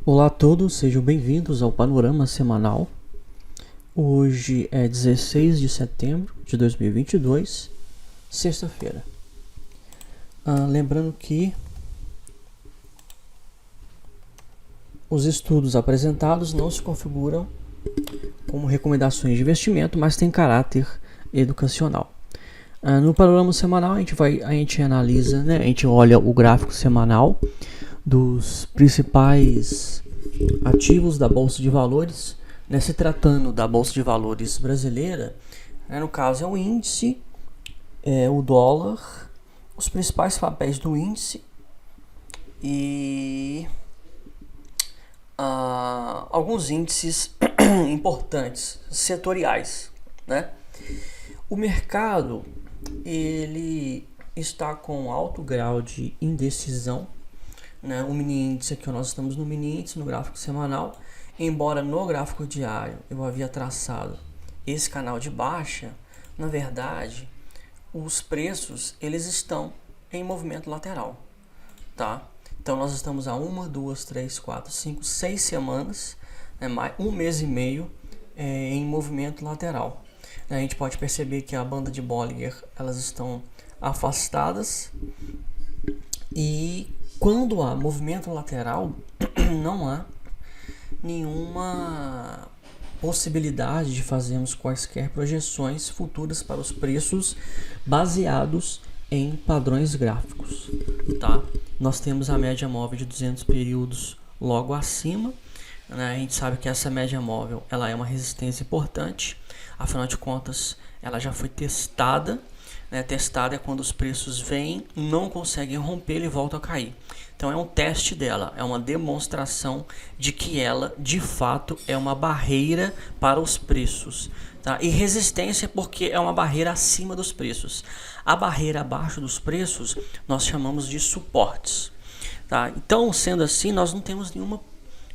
Olá a todos, sejam bem-vindos ao Panorama Semanal. Hoje é 16 de setembro de 2022, sexta-feira. Lembrando que os estudos apresentados não se configuram como recomendações de investimento, mas têm caráter educacional. No Panorama Semanal a gente analisa, a gente olha o gráfico semanal dos principais ativos da Bolsa de Valores, se tratando da Bolsa de Valores brasileira, no caso é o índice, o dólar, os principais papéis do índice e alguns índices importantes, setoriais, O mercado ele está com alto grau de indecisão. O mini índice aqui, nós estamos no mini índice, no gráfico semanal, embora no gráfico diário eu havia traçado esse canal de baixa. Na verdade, os preços eles estão em movimento lateral, tá? Então nós estamos há 1, 2, 3, 4, 5, 6 semanas, um mês e meio em movimento lateral. A gente pode perceber que a banda de Bollinger elas estão afastadas e quando há movimento lateral, não há nenhuma possibilidade de fazermos quaisquer projeções futuras para os preços baseados em padrões gráficos, tá? Nós temos a média móvel de 200 períodos logo acima, A gente sabe que essa média móvel ela é uma resistência importante, afinal de contas ela já foi testada. Testada é quando os preços vêm, não conseguem romper e voltam a cair. Então é um teste dela, é uma demonstração de que ela de fato é uma barreira para os preços, tá? E resistência porque é uma barreira acima dos preços. A barreira abaixo dos preços nós chamamos de suportes, tá? Então, sendo assim, nós não temos nenhuma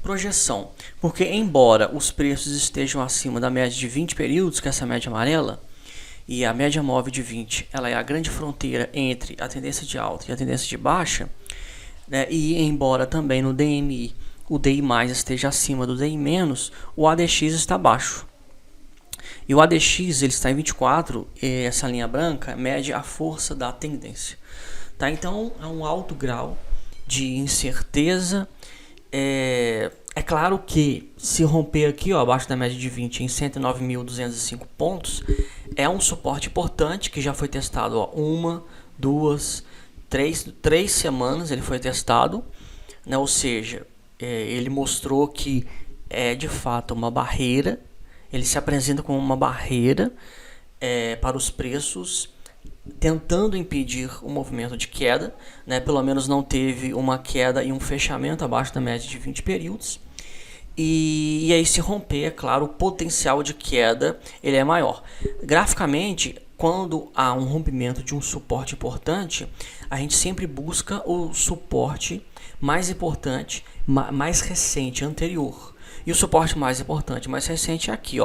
projeção, porque embora os preços estejam acima da média de 20 períodos, que é essa média amarela, e a média móvel de 20 ela é a grande fronteira entre a tendência de alta e a tendência de baixa, e embora também no DMI o DI mais esteja acima do DI menos, o ADX está abaixo. E o ADX ele está em 24, e essa linha branca mede a força da tendência. Tá? Então é um alto grau de incerteza. É claro que se romper aqui, abaixo da média de 20 em 109.205 pontos, é um suporte importante que já foi testado 1, 2, 3 semanas ele foi testado, ou seja, ele mostrou que é de fato uma barreira, ele se apresenta como uma barreira para os preços, tentando impedir o movimento de queda, pelo menos não teve uma queda e um fechamento abaixo da média de 20 períodos. E aí se romper, é claro, o potencial de queda ele é maior. Graficamente, quando há um rompimento de um suporte importante, a gente sempre busca o suporte mais importante, mais recente, anterior. E o suporte mais importante, mais recente é aqui,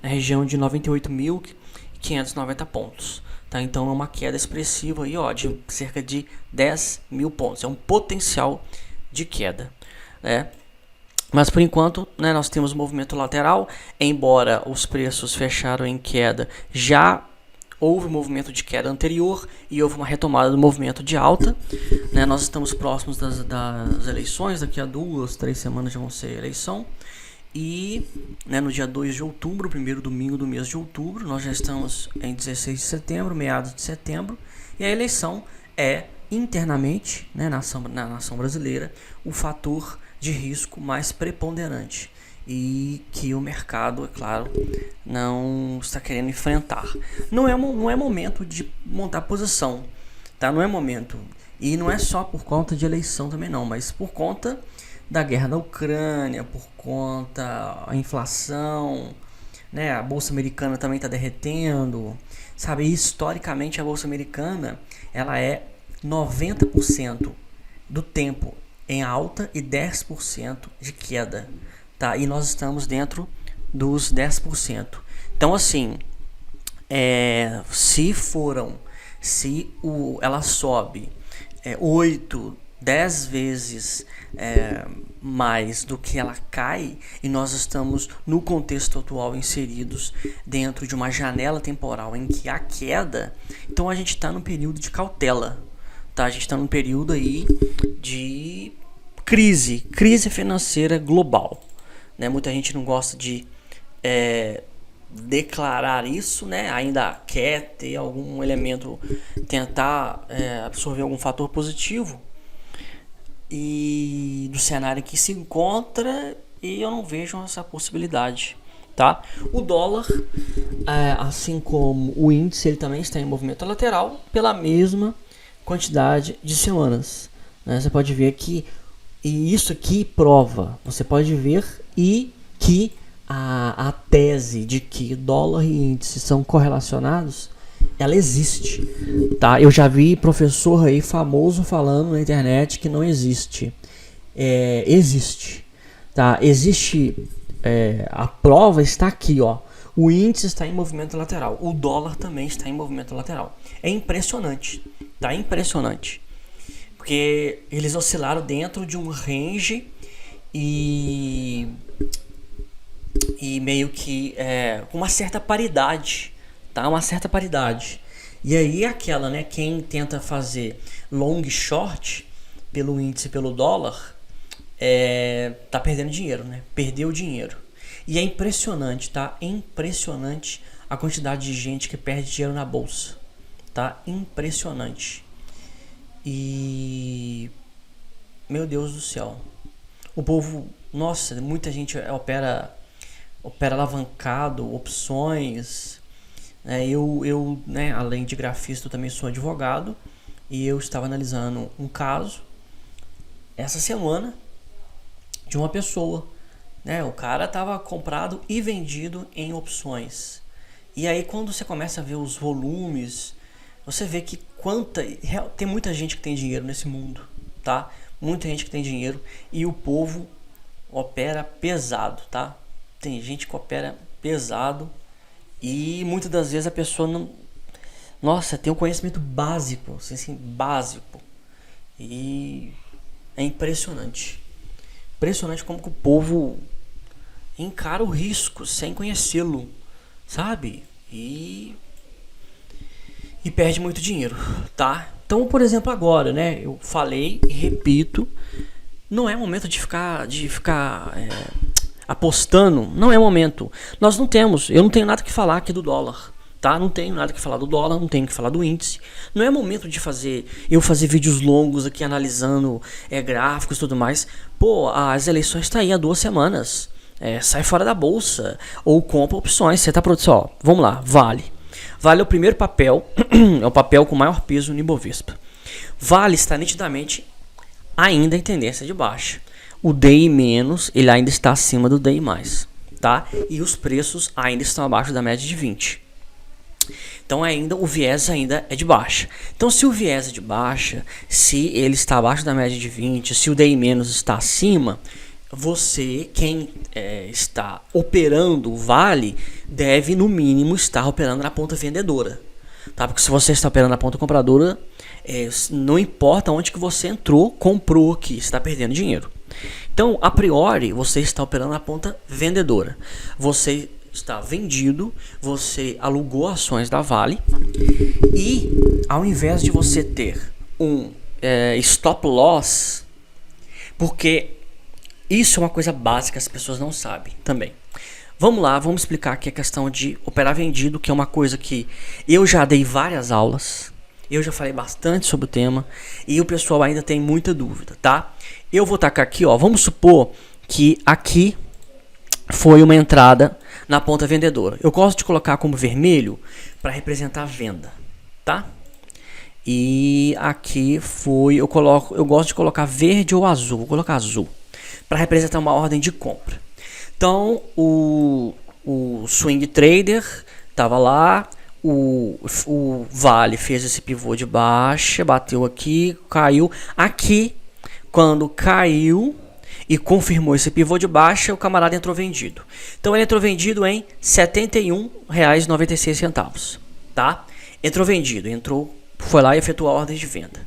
na região de 98.590 pontos. Tá? Então é uma queda expressiva aí, de cerca de 10 mil pontos. É um potencial de queda, Mas por enquanto, nós temos movimento lateral, embora os preços fecharam em queda, já houve movimento de queda anterior e houve uma retomada do movimento de alta. Nós estamos próximos das eleições, daqui a 2, 3 semanas já vão ser eleição. E no dia 2 de outubro, primeiro domingo do mês de outubro, nós já estamos em 16 de setembro, meados de setembro, e a eleição é internamente, na nação brasileira, o fator de risco mais preponderante e que o mercado, é claro, não está querendo enfrentar. Não é momento de montar posição, tá? Não é momento. E não é só por conta de eleição também não, mas por conta da guerra da Ucrânia, por conta da inflação, a Bolsa Americana também está derretendo, sabe? E, historicamente a Bolsa Americana ela é 90% do tempo em alta e 10% de queda, tá? E nós estamos dentro dos 10%. Então assim, se ela sobe 8, 10 vezes mais do que ela cai, e nós estamos no contexto atual inseridos dentro de uma janela temporal em que há queda, então a gente está num período de cautela, tá? A gente está num período aí de crise financeira global, né? Muita gente não gosta de declarar isso, né? Ainda quer ter algum elemento, tentar absorver algum fator positivo e do cenário que se encontra, e eu não vejo essa possibilidade, tá? O dólar, assim como o índice, ele também está em movimento lateral pela mesma quantidade de semanas, né? Você pode ver que, e isso aqui prova, você pode ver e que a tese de que dólar e índice são correlacionados, ela existe, tá? Eu já vi professor aí famoso falando na internet que não existe. Existe, tá? Existe, a prova está aqui, ó. O índice está em movimento lateral, o dólar também está em movimento lateral. É impressionante, tá? Impressionante, porque eles oscilaram dentro de um range e meio que com uma certa paridade, tá? Uma certa paridade. E aí aquela, né? Quem tenta fazer long short pelo índice, pelo dólar, tá perdendo dinheiro, né? Perdeu dinheiro. E é impressionante, tá? Impressionante a quantidade de gente que perde dinheiro na bolsa, tá? Impressionante. E meu Deus do céu, o povo, nossa, muita gente opera alavancado, opções. Eu, né, além de grafista, eu também sou advogado, e eu estava analisando um caso essa semana de uma pessoa, né? O cara estava comprado e vendido em opções. E aí quando você começa a ver os volumes, você vê que tem muita gente que tem dinheiro nesse mundo, tá? Muita gente que tem dinheiro, e o povo opera pesado, tá? Tem gente que opera pesado, e muitas das vezes a pessoa não, nossa, tem um conhecimento básico, assim, básico, e é impressionante. Impressionante como que o povo encara o risco sem conhecê-lo, sabe? E perde muito dinheiro, tá? Então, por exemplo, agora, né? Eu falei e repito, não é momento de ficar apostando, não é momento. Eu não tenho nada que falar aqui do dólar, tá? Não tenho nada que falar do dólar, não tenho que falar do índice. Não é momento de fazer vídeos longos aqui analisando gráficos e tudo mais. Pô, as eleições estão aí há 2 semanas. Sai fora da bolsa ou compra opções. Você tá produzindo, vamos lá, Vale é o primeiro papel, é o papel com maior peso no Ibovespa. Vale está nitidamente ainda em tendência de baixa. O DI menos, ele ainda está acima do DI mais, tá? E os preços ainda estão abaixo da média de 20. Então o viés ainda é de baixa. Então se o viés é de baixa, se ele está abaixo da média de 20, se o DI menos está acima, quem está operando o Vale, deve no mínimo estar operando na ponta vendedora, tá? Porque se você está operando na ponta compradora, não importa onde que você entrou, comprou aqui, você está perdendo dinheiro. Então, a priori, você está operando na ponta vendedora. Você está vendido, você alugou ações da Vale, e ao invés de você ter um stop loss, porque isso é uma coisa básica, as pessoas não sabem também. Vamos lá, vamos explicar aqui a questão de operar vendido, que é uma coisa que eu já dei várias aulas, eu já falei bastante sobre o tema, e o pessoal ainda tem muita dúvida, tá? Eu vou tacar aqui, ó, vamos supor que aqui foi uma entrada na ponta vendedora. Eu gosto de colocar como vermelho para representar a venda, tá? E aqui eu gosto de colocar verde ou azul, vou colocar azul, para representar uma ordem de compra. Então o swing trader estava lá, o Vale fez esse pivô de baixa, bateu aqui, caiu aqui. Quando caiu e confirmou esse pivô de baixa, o camarada entrou vendido. Então ele entrou vendido em R$ 71,96, tá? Entrou vendido, foi lá e efetuou a ordem de venda.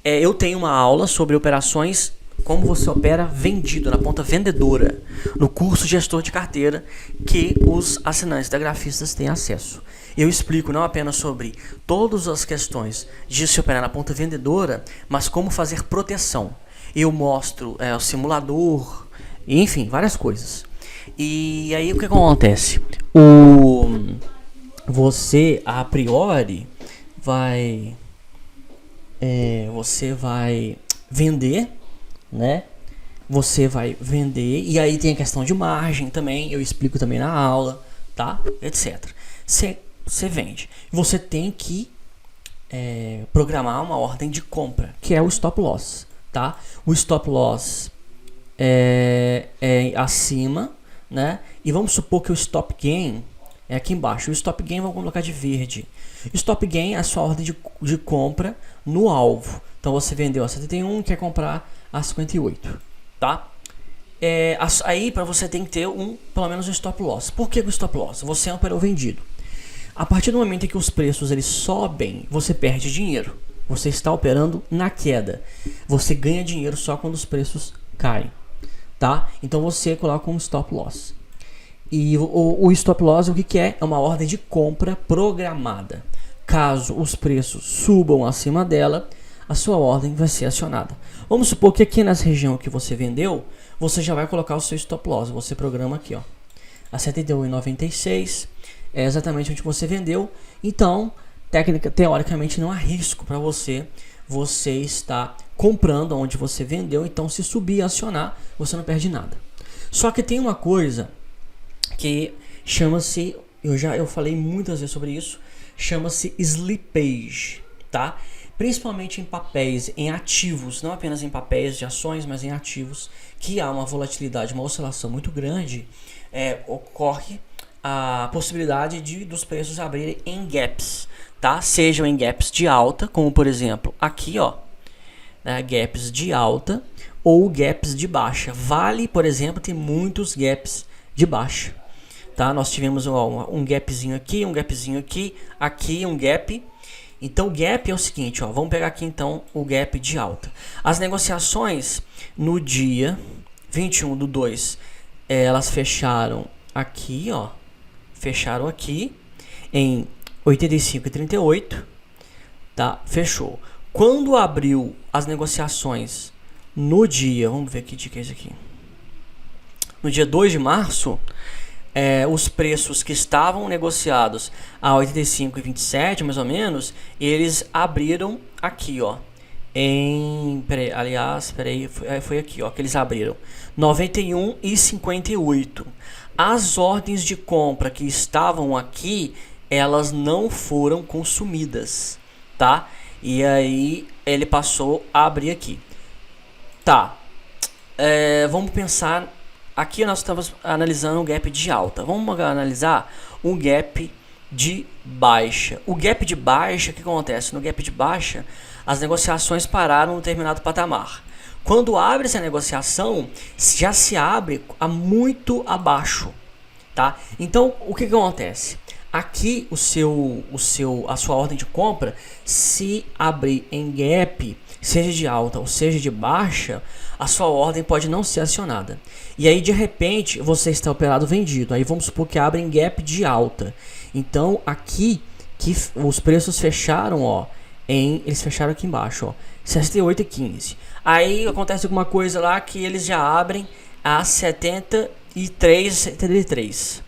Eu tenho uma aula sobre operações como você opera vendido, na ponta vendedora, no curso Gestor de Carteira, que os assinantes da Grafistas têm acesso. Eu explico não apenas sobre todas as questões de se operar na ponta vendedora, mas como fazer proteção. Eu mostro o simulador, enfim, várias coisas. E aí o que acontece? Você a priori você vai vender, né? Você vai vender, e aí tem a questão de margem também, eu explico também na aula, tá? Etc. Você vende. Você tem que programar uma ordem de compra, que é o stop loss, tá? O stop loss é acima, né? E vamos supor que o stop gain é aqui embaixo. O stop gain vamos colocar de verde. O stop gain é a sua ordem de compra no alvo. Então você vendeu a 71 e quer comprar a 58, tá? Aí para você tem que ter pelo menos um stop loss. Por que o stop loss? Você operou vendido. A partir do momento em que os preços eles sobem, você perde dinheiro. Você está operando na queda. Você ganha dinheiro só quando os preços caem, tá? Então você coloca um stop loss. E o stop loss o que é? É uma ordem de compra programada. Caso os preços subam acima dela, a sua ordem vai ser acionada. Vamos supor que aqui nessa região que você vendeu, você já vai colocar o seu stop loss. Você programa aqui, ó, a 71,96 é exatamente onde você vendeu. Então, teoricamente não há risco para você. Você está comprando onde você vendeu. Então, se subir e acionar, você não perde nada. Só que tem uma coisa que chama-se, eu falei muitas vezes sobre isso, chama-se slippage, tá? Principalmente em papéis, em ativos, não apenas em papéis de ações, mas em ativos que há uma volatilidade, uma oscilação muito grande, ocorre a possibilidade dos preços abrirem em gaps, tá? Sejam em gaps de alta, como por exemplo aqui, ó, né, gaps de alta ou gaps de baixa. Vale, por exemplo, ter muitos gaps de baixa, tá? Nós tivemos um gapzinho aqui, um gapzinho aqui, aqui um gap. Então o gap é o seguinte, ó, vamos pegar aqui então o gap de alta. As negociações no dia 21/2, elas fecharam aqui, ó, fecharam aqui em 85,38, tá? Fechou. Quando abriu as negociações no dia, vamos ver que dia que é esse aqui. No dia 2 de março, os preços que estavam negociados a 85,27, mais ou menos, eles abriram aqui, ó. Foi aqui, ó, que eles abriram 91,58. As ordens de compra que estavam aqui, elas não foram consumidas, tá? E aí ele passou a abrir aqui, tá? Vamos pensar. Aqui nós estamos analisando o gap de alta. Vamos analisar o gap de baixa. O gap de baixa, o que acontece? No gap de baixa, as negociações pararam em um determinado patamar. Quando abre essa negociação, já se abre a muito abaixo, tá? Então, o que acontece? Aqui a sua ordem de compra, se abrir em gap, seja de alta ou seja de baixa, a sua ordem pode não ser acionada. E aí de repente você está operado vendido. Aí vamos supor que abre em gap de alta. Então aqui que os preços fecharam, ó, eles fecharam aqui embaixo, ó, 68,15. Aí acontece alguma coisa lá que eles já abrem a 73,73,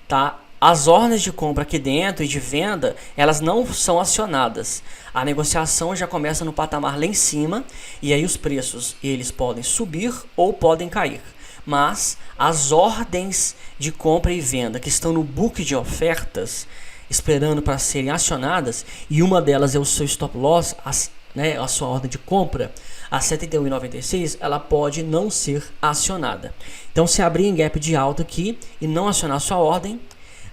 tá? As ordens de compra aqui dentro e de venda, elas não são acionadas. A negociação já começa no patamar lá em cima, e aí os preços eles podem subir ou podem cair. Mas as ordens de compra e venda que estão no book de ofertas, esperando para serem acionadas, e uma delas é o seu stop loss, a sua ordem de compra, a 71,96, ela pode não ser acionada. Então, se abrir em gap de alta aqui e não acionar a sua ordem,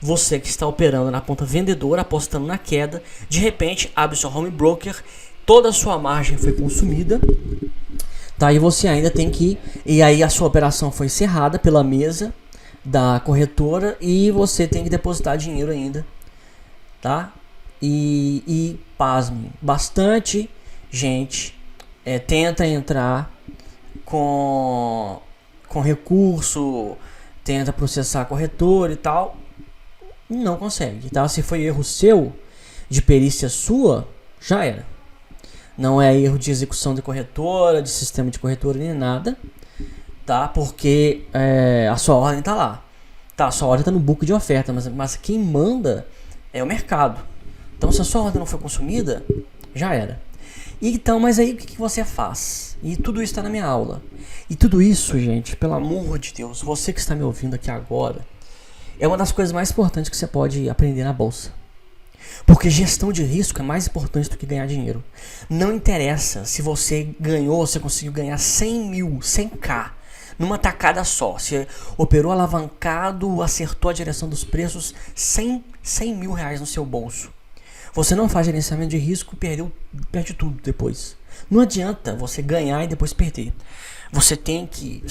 você que está operando na ponta vendedora, apostando na queda, de repente abre seu home broker, toda a sua margem foi consumida, tá? E você ainda tem que, e aí a sua operação foi encerrada pela mesa da corretora e você tem que depositar dinheiro ainda, tá? E pasme, bastante gente tenta entrar com recurso, tenta processar a corretora e tal, não consegue, tá? Se foi erro seu, de perícia sua, já era. Não é erro de execução de corretora, de sistema de corretora, nem nada, tá? Porque a sua ordem tá lá. Tá, a sua ordem tá no book de oferta, mas quem manda é o mercado. Então, se a sua ordem não foi consumida, já era. Então, mas aí o que você faz? E tudo isso está na minha aula. E tudo isso, gente, pelo amor de Deus, você que está me ouvindo aqui agora, é uma das coisas mais importantes que você pode aprender na bolsa. Porque gestão de risco é mais importante do que ganhar dinheiro. Não interessa se você ganhou, você conseguiu ganhar 100 mil, 100k, numa tacada só. Você operou alavancado, acertou a direção dos preços, 100 mil reais no seu bolso. Você não faz gerenciamento de risco, perde tudo depois. Não adianta você ganhar e depois perder. Você tem que,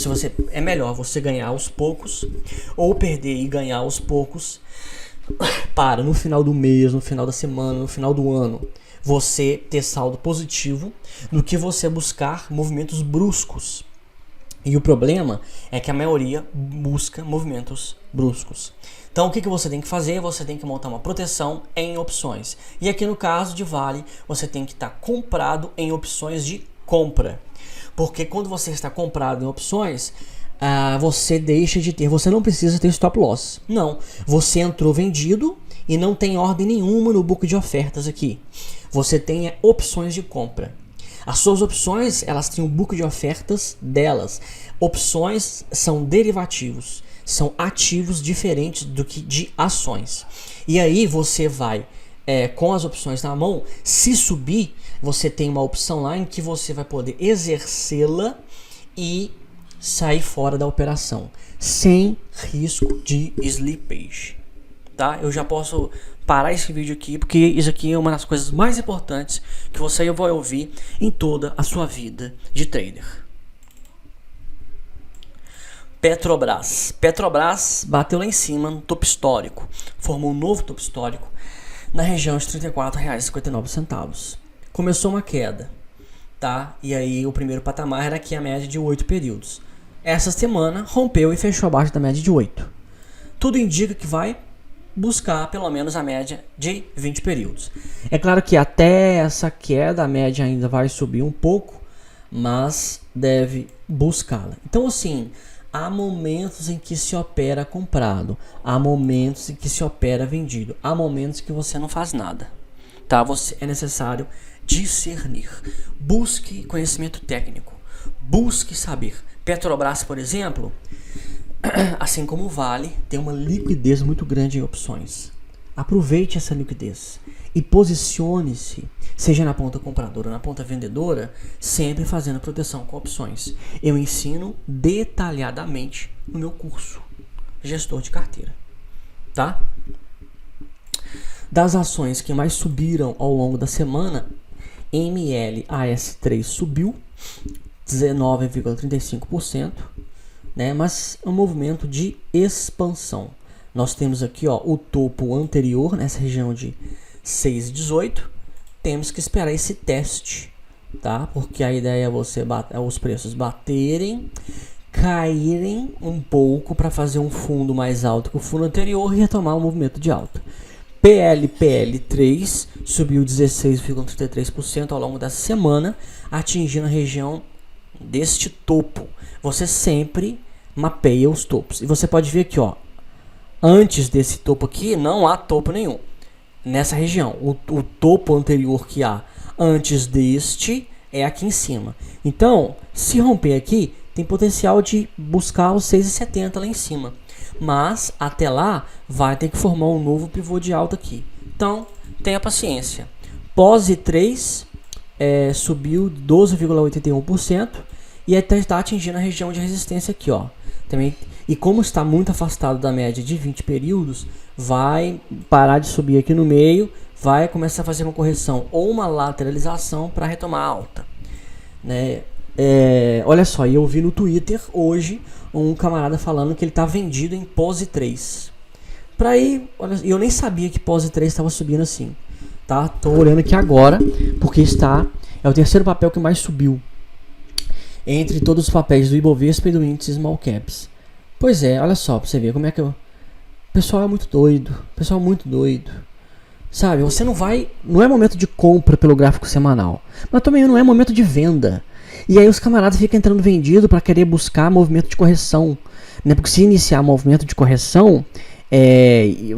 é melhor você ganhar aos poucos ou perder e ganhar aos poucos, para no final do mês, no final da semana, no final do ano, você ter saldo positivo, do que você buscar movimentos bruscos. E o problema é que a maioria busca movimentos bruscos. Então o que você tem que fazer? Você tem que montar uma proteção em opções. E aqui no caso de Vale, você tem que estar comprado em opções de compra. Porque quando você está comprado em opções, você deixa de ter, você não precisa ter stop loss. Não, você entrou vendido e não tem ordem nenhuma no book de ofertas aqui. Você tem opções de compra. As suas opções, elas têm um book de ofertas delas. Opções são derivativos, são ativos diferentes do que de ações. E aí você vai, com as opções na mão, se subir, você tem uma opção lá em que você vai poder exercê-la e sair fora da operação, sem risco de slippage. Tá? Eu já posso parar esse vídeo aqui, porque isso aqui é uma das coisas mais importantes que você vai ouvir em toda a sua vida de trader. Petrobras bateu lá em cima no topo histórico, formou um novo topo histórico na região de R$ 34,59. Começou uma queda, tá? E aí o primeiro patamar era aqui a média de 8 períodos. Essa semana rompeu e fechou abaixo da média de 8. Tudo indica que vai buscar pelo menos a média de 20 períodos. É claro que até essa queda a média ainda vai subir um pouco, mas deve buscá-la. Então assim, há momentos em que se opera comprado, há momentos em que se opera vendido, há momentos que você não faz nada. Tá? É necessário discernir. Busque conhecimento técnico. Busque saber. Petrobras, por exemplo, assim como o Vale, tem uma liquidez muito grande em opções. Aproveite essa liquidez e posicione-se, seja na ponta compradora ou na ponta vendedora, sempre fazendo proteção com opções. Eu ensino detalhadamente no meu curso Gestor de Carteira, tá? Das ações que mais subiram ao longo da semana, MLAS3 subiu 19,35%, né? Mas é um movimento de expansão. Nós temos aqui, ó, o topo anterior nessa região de 6,18. Temos que esperar esse teste, tá? Porque a ideia é os preços baterem, caírem um pouco para fazer um fundo mais alto que o fundo anterior e retomar o movimento de alta. PL3 subiu 16,33% ao longo dessa semana, atingindo a região deste topo. Você sempre mapeia os topos. E você pode ver aqui, ó, antes desse topo aqui não há topo nenhum nessa região. O topo anterior que há antes deste é aqui em cima. Então, se romper aqui, tem potencial de buscar os 6,70 lá em cima. Mas até lá vai ter que formar um novo pivô de alta aqui. Então, tenha paciência. POSE 3 subiu 12,81% e até está atingindo a região de resistência aqui, ó. Também, e como está muito afastado da média de 20 períodos, vai parar de subir aqui no meio, vai começar a fazer uma correção ou uma lateralização para retomar a alta, né? Olha só, eu vi no Twitter hoje um camarada falando que ele está vendido em POSE 3. Pra ir, olha, eu nem sabia que POSE 3 estava subindo assim, tá? Tô olhando aqui agora, porque é o terceiro papel que mais subiu. entre todos os papéis do Ibovespa e do índice Small Caps. Pois é, olha só pra você ver como é que o pessoal é muito doido. Sabe, você não é momento de compra pelo gráfico semanal, mas também não é momento de venda. E aí os camaradas ficam entrando vendido para querer buscar movimento de correção, né? Porque se iniciar movimento de correção,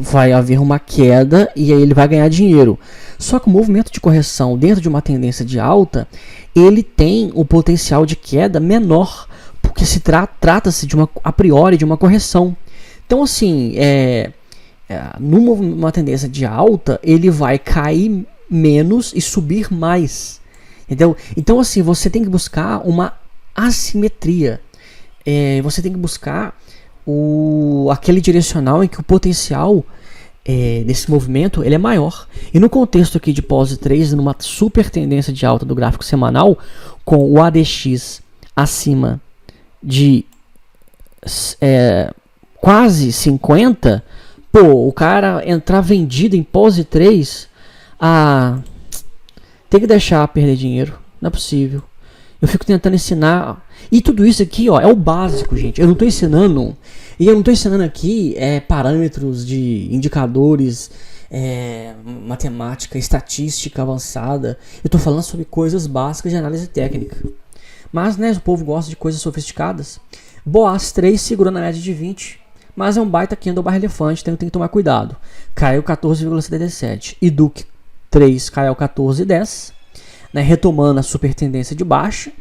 vai haver uma queda e aí ele vai ganhar dinheiro. Só que o movimento de correção dentro de uma tendência de alta, ele tem o potencial de queda menor, porque se trata-se a priori de uma correção. Então assim, numa tendência de alta, ele vai cair menos e subir mais. Entendeu? Então assim, você tem que buscar uma assimetria. Você tem que buscar aquele direcional em que o potencial desse movimento ele é maior. E no contexto aqui de pause 3, numa super tendência de alta do gráfico semanal, com o ADX acima de quase 50, o cara entrar vendido em pause 3, tem que deixar perder dinheiro, não é possível. Eu fico tentando ensinar. E tudo isso aqui, é o básico, gente. Eu não estou ensinando. E eu não estou ensinando aqui parâmetros de indicadores, matemática, estatística avançada. Eu estou falando sobre coisas básicas de análise técnica. Mas, né, o povo gosta de coisas sofisticadas. Boas 3 segurando a média de 20. Mas é um baita candle barra elefante, então tem que tomar cuidado. Caiu 14,77. E Duke 3 caiu 14,10. Né, retomando a super tendência de baixa.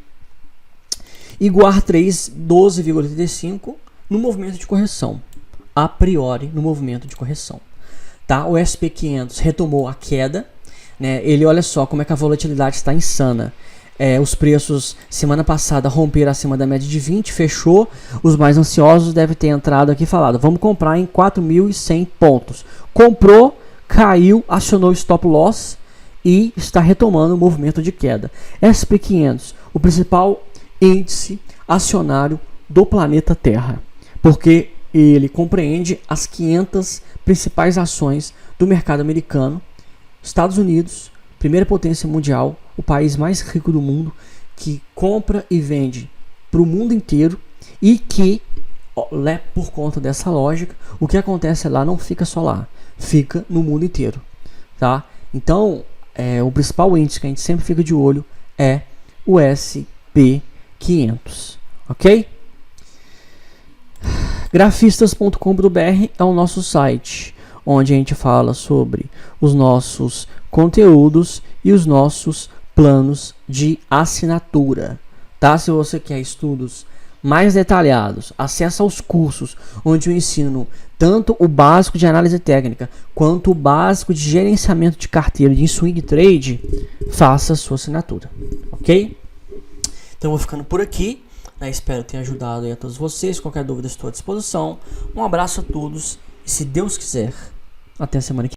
Iguar 3, 12,85 no movimento de correção. A priori, no movimento de correção. Tá? O SP500 retomou a queda. Né? Ele, olha só como é que a volatilidade está insana. Os preços, semana passada, romperam acima da média de 20, fechou. Os mais ansiosos devem ter entrado aqui e falado, vamos comprar em 4.100 pontos. Comprou, caiu, acionou o stop loss e está retomando o movimento de queda. SP500, o principal índice acionário do planeta Terra, porque ele compreende as 500 principais ações do mercado americano, Estados Unidos, primeira potência mundial, o país mais rico do mundo, que compra e vende para o mundo inteiro e que, por conta dessa lógica, o que acontece lá não fica só lá, fica no mundo inteiro, tá? Então, o principal índice que a gente sempre fica de olho é o SP500, ok? Grafistas.com.br é o nosso site, onde a gente fala sobre os nossos conteúdos e os nossos planos de assinatura, tá? Se você quer estudos mais detalhados, acessa aos cursos onde eu ensino tanto o básico de análise técnica quanto o básico de gerenciamento de carteira de swing trade, faça a sua assinatura, ok? Então eu vou ficando por aqui, né? Espero ter ajudado aí a todos vocês. Qualquer dúvida estou à disposição. Um abraço a todos e, se Deus quiser, até a semana que vem.